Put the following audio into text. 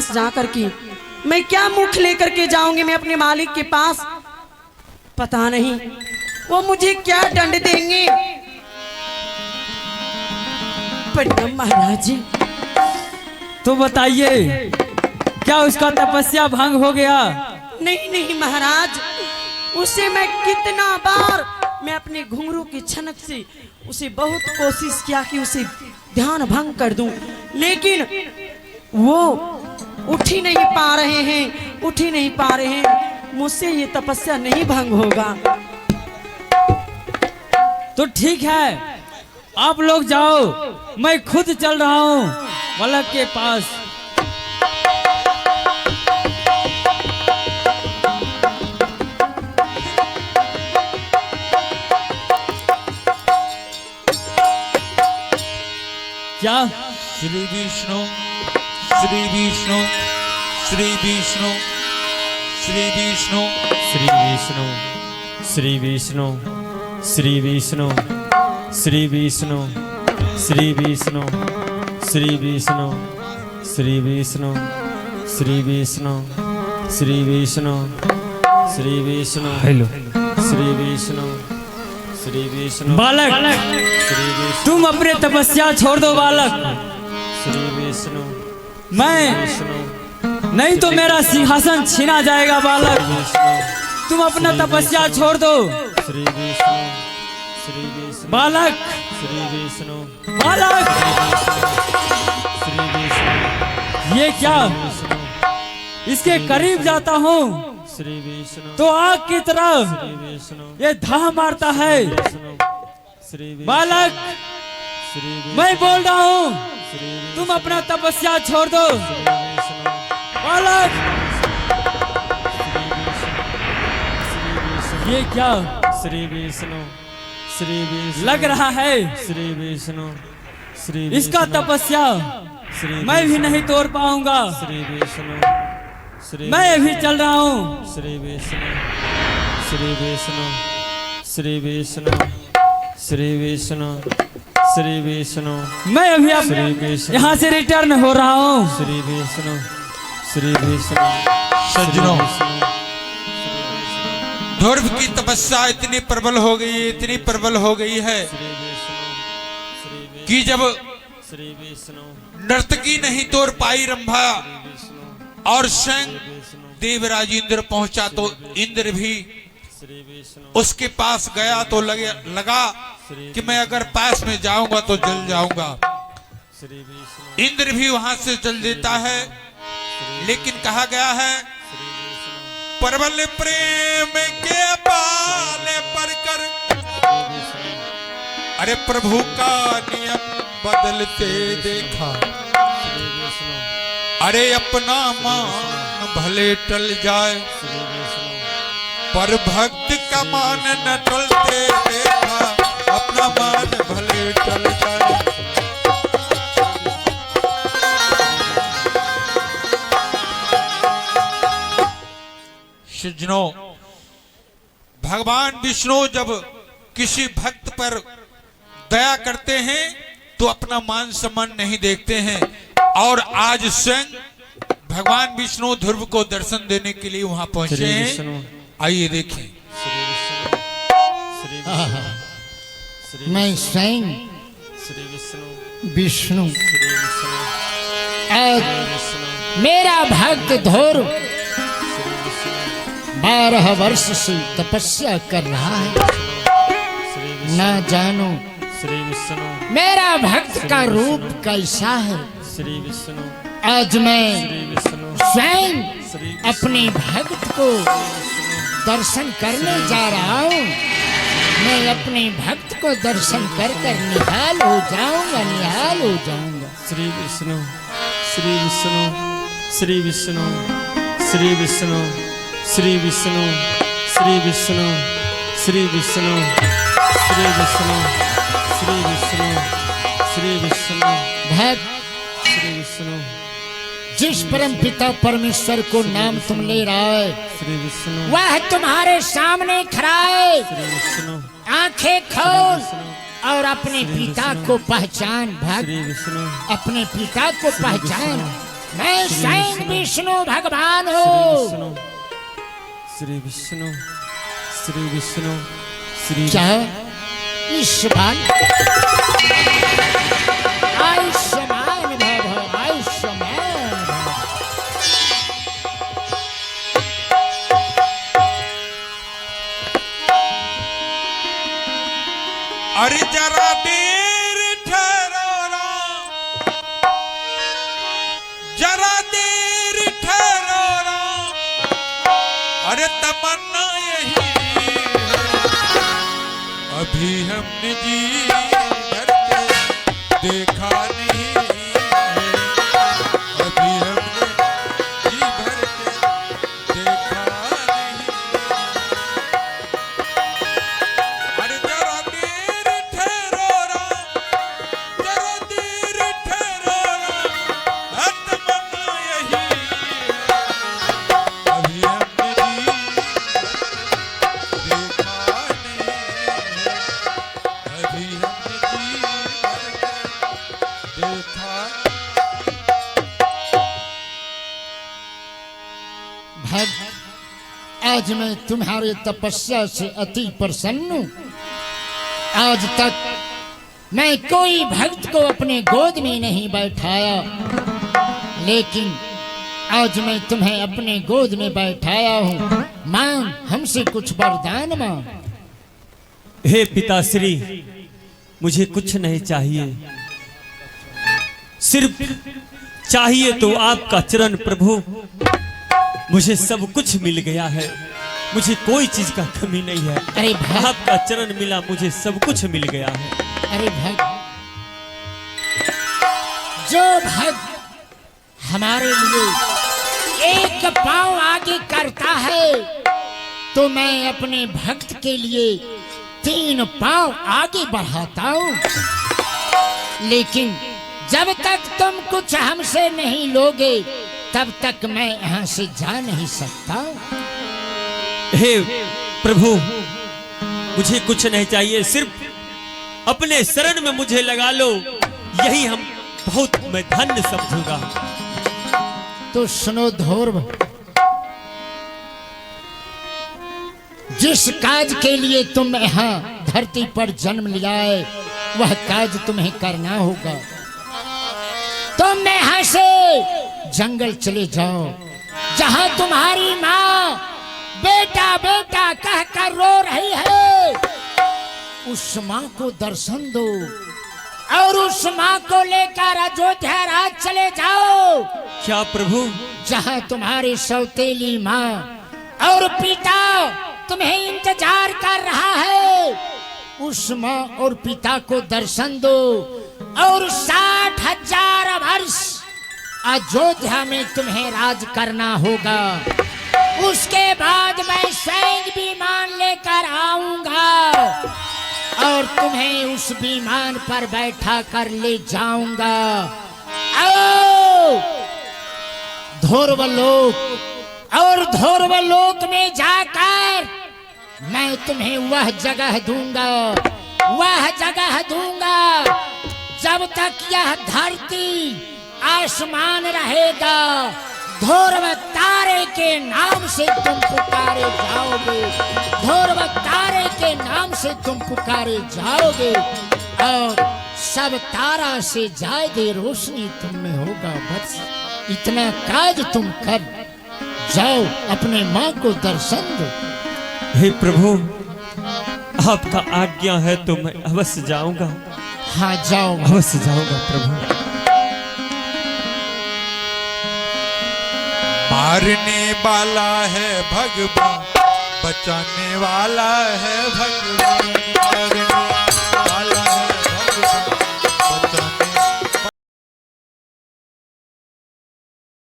पास जाकर के मैं क्या मुख लेकर के जाऊंगी मैं अपने मालिक के पास। पता नहीं वो मुझे क्या दंड देंगे। प्रणाम महाराज जी। तो बताइए क्या उसका तपस्या भंग हो गया? नहीं नहीं महाराज, उसे मैं कितना बार मैं अपने घुंघरू की छनक से उसे बहुत कोशिश किया कि उसे ध्यान भंग कर दूं, लेकिन वो उठ ही नहीं पा रहे हैं, उठ ही नहीं पा रहे हैं। मुझसे ये तपस्या नहीं भंग होगा। तो ठीक है, आप लोग जाओ, मैं खुद चल रहा हूँ बालक के पास। क्या? श्री विष्णु श्री विष्णु श्री विष्णु श्री विष्णु श्री विष्णु श्री विष्णु श्री विष्णु श्री विष्णु श्री विष्णु श्री विष्णु श्री विष्णु श्री विष्णु श्री विष्णु श्री विष्णु हेलो श्री विष्णु श्री विष्णु। बालक, श्री विष्णु तुम अपने तपस्या छोड़ दो बालक। श्री विष्णु मैं विष्णु नहीं तो मेरा सिंहासन छीना जाएगा। बालक, तुम अपना तपस्या छोड़ दो। श्री विष्णु श्री विष्णु बालक, श्री विष्णु बालक, श्री विष्णु ये क्या? इसके करीब जाता हूँ श्री विष्णु तो आग की तरफ श्री विष्णु ये धा मारता है। श्री विष्णु बालक, श्री विष्णु मैं बोल रहा हूँ श्री तुम अपना तपस्या छोड़ दो। विष्णु बालक, ये क्या श्री विष्णु श्री विष्णु लग रहा है? श्री विष्णु श्री इसका विष्णु तपस्या श्री मैं भी नहीं तोड़ पाऊंगा। श्री विष्णु श्री मैं अभी चल रहा हूँ। श्री विष्णु श्री विष्णु श्री विष्णु श्री विष्णु श्री विष्णु मैं अभी श्री अब विष्णु यहाँ से रिटर्न हो रहा हूँ। श्री विष्णु श्री विष्णु सज्जनों, ध्रुव की तपस्या इतनी प्रबल हो गई, इतनी प्रबल हो गई है कि जब श्री विष्णु नर्तकी नहीं तोड़ पाई रंभा और स्वयं देवराज इंद्र पहुंचा तो इंद्र भी श्री विष्णु उसके पास गया तो लगा कि मैं अगर पास में जाऊंगा तो जल जाऊंगा। श्री विष्णु इंद्र भी वहां से जल देता है, लेकिन कहा गया है प्रबल प्रेम के पाले पर कर, अरे प्रभु का नियम बदलते देखा, अरे अपना मान भले टल जाए पर भक्त का मान न टलते देखा, अपना मान भले टल जाए। सज्जनों, भगवान विष्णु जब किसी भक्त पर दया करते हैं तो अपना मान सम्मान नहीं देखते हैं, और आज स्वयं भगवान विष्णु ध्रुव को दर्शन देने के लिए वहां पहुंचे श्री हैं। विष्णु आइए देखें। श्री विष्णु श्री विष्णु श्री मैं स्वयं श्री विष्णु विष्णु श्री विष्णु आज विष्णु मेरा भक्त ध्रुव 12 वर्ष से तपस्या कर रहा है। श्री ना जानो श्री विष्णु मेरा भक्त का रूप कैसा है। श्री विष्णु आज मैं श्री विष्णु स्वयं श्री अपने भक्त को दर्शन करने जा रहा हूँ। मैं अपने भक्त को दर्शन कर कर निहाल हो जाऊंगा, निहाल हो जाऊंगा। श्री विष्णु श्री विष्णु श्री विष्णु श्री विष्णु श्री विष्णु श्री विष्णु श्री विष्णु श्री विष्णु श्री विष्णु श्री विष्णु भक्त, श्री विष्णु जिस परम पिता परमेश्वर को नाम तुम ले रहा है श्री विष्णु वह तुम्हारे सामने खड़ा है। श्री विष्णु आंखें खोल और अपने पिता को पहचान। भक्त, श्री विष्णु अपने पिता को पहचान। मैं स्वयं विष्णु भगवान श्री हूँ। विष्णु श्री विष्णु श्री विष्णु श्री क्या ईश्वर आयुष्मान भव आयुष्मान भव। अरे जरा देर ठहरो राम, जरा देर ठहरो राम, अरे तमन्ना यही है, अभी हमने जी भर के देखा नहीं है, अभी हमने जी भर के देखा नहीं है। अरे जरा देर ठहरो राम, जरा देर ठहरो राम, तमन्ना यही है, अभी हमने जी देखा नहीं है, अभी हमने जी भर के देखा। भक्त आज मैं तुम्हारे तपस्या से अति प्रसन्न हूँ। आज तक मैं कोई भक्त को अपने गोद में नहीं बैठाया, लेकिन आज मैं तुम्हें अपने गोद में बैठाया हूँ। मांग, हमसे कुछ वरदान मांग। हे पिताश्री, मुझे कुछ नहीं चाहिए, सिर्फ चाहिए तो आपका चरण प्रभु। मुझे सब कुछ मिल गया है, मुझे कोई चीज का कमी नहीं है। अरे भक्त, आपका चरण मिला, मुझे सब कुछ मिल गया है। अरे भक्त, जो भक्त हमारे लिए एक पांव आगे करता है, तो मैं अपने भक्त के लिए 3 पांव आगे बढ़ाता हूँ। लेकिन जब तक तुम कुछ हमसे नहीं लोगे, तब तक मैं यहाँ से जा नहीं सकता। हे प्रभु, मुझे कुछ नहीं चाहिए, सिर्फ अपने शरण में मुझे लगा लो, यही हम बहुत मैं धन्य समझूंगा। तो सुनो धोर्व, जिस काज के लिए तुम यहाँ धरती पर जन्म लिया है, वह काज तुम्हें करना होगा। तुम यहाँ से जंगल चले जाओ, जहाँ तुम्हारी माँ बेटा बेटा कहकर रो रही है, उस माँ को दर्शन दो और उस माँ को लेकर अयोध्या राज चले जाओ। क्या प्रभु? जहाँ तुम्हारी सौतेली माँ और पिता तुम्हें इंतजार कर रहा है, उस माँ और पिता को दर्शन दो और 60,000 वर्ष अयोध्या में तुम्हें राज करना होगा। उसके बाद मैं स्वयं विमान लेकर आऊंगा और तुम्हें उस विमान पर बैठा कर ले जाऊंगा। आओ ध्रुवलोक, और ध्रुवलोक में जाकर मैं तुम्हें वह जगह दूंगा, वह जगह दूंगा जब तक यह धरती आसमान रहेगा। ध्रुव तारे के नाम से तुम पुकारे जाओगे, ध्रुव तारे के नाम से तुम पुकारे जाओगे और सब तारा से ज्यादा रोशनी तुम में होगा। बस इतना काज तुम कर जाओ, अपने माँ को दर्शन दो। हे प्रभु, आपका आज्ञा है तो मैं अवश्य जाऊंगा। हाँ जाओ, अवश्य जाऊंगा प्रभु। मारने वाला है भगवान, बचाने वाला है भगवान।